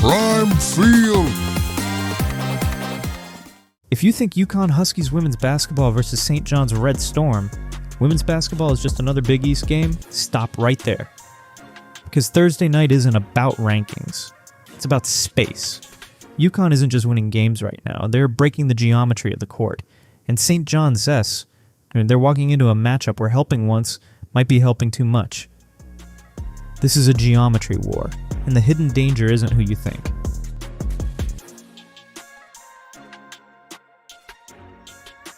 Prime Field. If you think UConn Huskies women's basketball versus St. John's Red Storm, women's basketball is just another Big East game, stop right there. Because Thursday night isn't about rankings. It's about space. UConn isn't just winning games right now. They're breaking the geometry of the court. And St. John's they're walking into a matchup where helping once might be helping too much. This is a geometry war, and the hidden danger isn't who you think.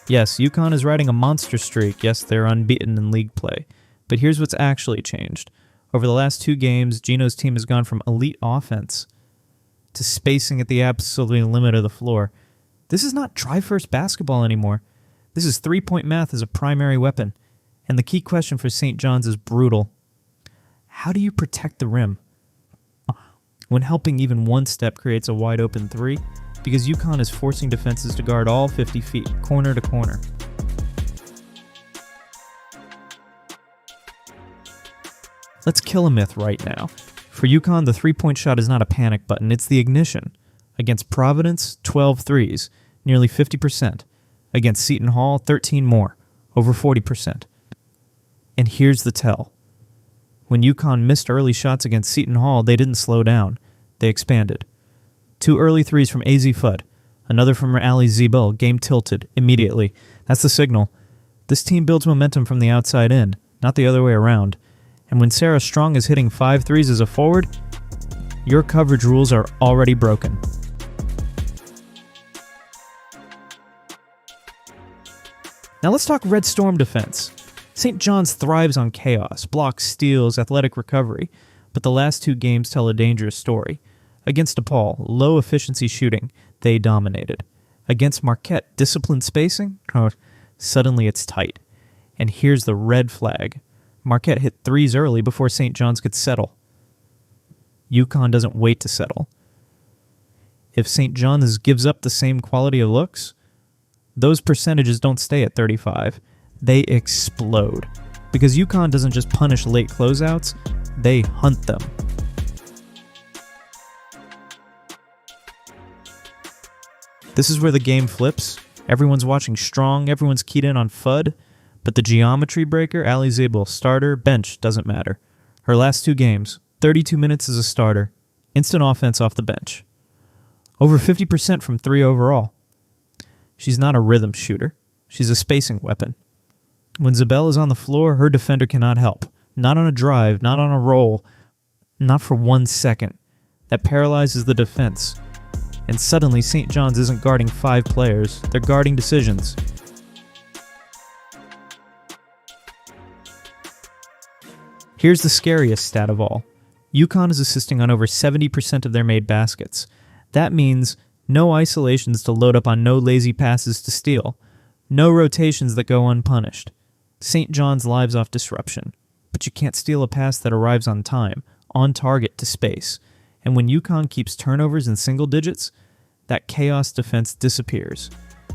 Yes, UConn is riding a monster streak. Yes, they're unbeaten in league play. But here's what's actually changed. Over the last 2 games, Gino's team has gone from elite offense to spacing at the absolute limit of the floor. This is not try-first basketball anymore. This is three-point math as a primary weapon. And the key question for St. John's is brutal. How do you protect the rim when helping even one step creates a wide-open 3? Because UConn is forcing defenses to guard all 50 feet, corner to corner. Let's kill a myth right now. For UConn, the three-point shot is not a panic button, it's the ignition. Against Providence, 12 threes, nearly 50%. Against Seton Hall, 13 more, over 40%. And here's the tell. When UConn missed early shots against Seton Hall, they didn't slow down. They expanded. 2 early threes from AZ Fudd, another from Allie Ziebell, game tilted, immediately. That's the signal. This team builds momentum from the outside in, not the other way around. And when Sarah Strong is hitting 5 threes as a forward, your coverage rules are already broken. Now let's talk Red Storm defense. St. John's thrives on chaos, blocks, steals, athletic recovery, but the last 2 games tell a dangerous story. Against DePaul, low efficiency shooting, they dominated. Against Marquette, disciplined spacing, suddenly it's tight. And here's the red flag. Marquette hit 3s early before St. John's could settle. UConn doesn't wait to settle. If St. John's gives up the same quality of looks, those percentages don't stay at 35. They explode. Because UConn doesn't just punish late closeouts, they hunt them. This is where the game flips. Everyone's watching Strong, everyone's keyed in on Fudd, but the geometry breaker, Allie Zable, starter, bench, doesn't matter. Her last 2 games, 32 minutes as a starter, instant offense off the bench. Over 50% from 3 overall. She's not a rhythm shooter. She's a spacing weapon. When Ziebell is on the floor, her defender cannot help. Not on a drive, not on a roll, not for 1 second. That paralyzes the defense. And suddenly, St. John's isn't guarding 5 players, they're guarding decisions. Here's the scariest stat of all. UConn is assisting on over 70% of their made baskets. That means no isolations to load up on, no lazy passes to steal, no rotations that go unpunished. St. John's lives off disruption, but you can't steal a pass that arrives on time, on target to space. And when UConn keeps turnovers in single digits, that chaos defense disappears.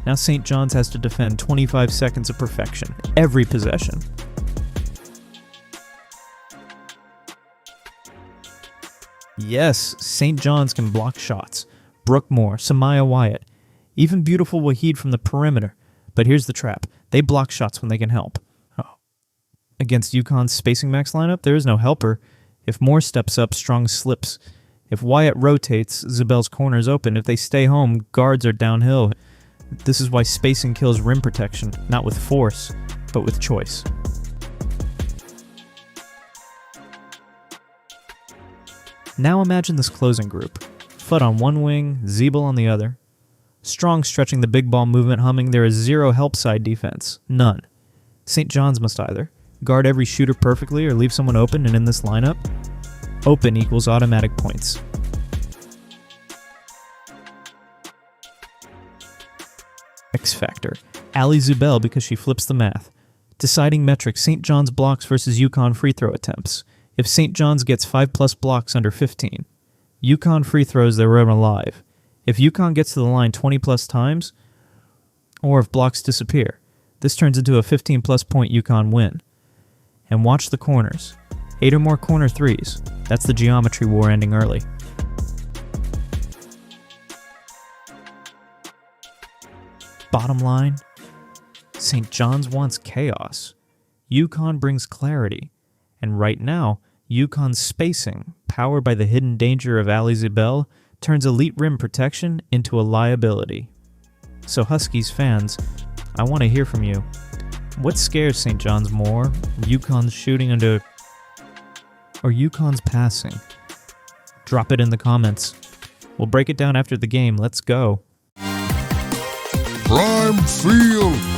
Now St. John's has to defend 25 seconds of perfection, every possession. Yes, St. John's can block shots. Brooke Moore, Samaya Wyatt, even beautiful Wahid from the perimeter. But here's the trap. They block shots when they can help. Against UConn's spacing max lineup, there is no helper. If Moore steps up, Strong slips. If Wyatt rotates, Ziebell's corner is open. If they stay home, guards are downhill. This is why spacing kills rim protection, not with force, but with choice. Now imagine this closing group. Fudd on one wing, Ziebell on the other. Strong stretching the big ball movement humming. There is 0 help side defense. None. St. John's must either guard every shooter perfectly or leave someone open, and in this lineup, open equals automatic points. X factor. Allie Ziebell because she flips the math. Deciding metric, St. John's blocks versus UConn free throw attempts. If St. John's gets 5+ blocks under 15, UConn free throws their rim alive. If UConn gets to the line 20+ times, or if blocks disappear, this turns into a 15+ point UConn win. And watch the corners. 8 or more corner threes. That's the geometry war ending early. Bottom line, St. John's wants chaos. UConn brings clarity. And right now, UConn's spacing, powered by the hidden danger of Allie Ziebell, turns elite rim protection into a liability. So Huskies fans, I want to hear from you. What scares St. John's more, UConn's shooting or UConn's passing? Drop it in the comments. We'll break it down after the game. Let's go. Prime Field.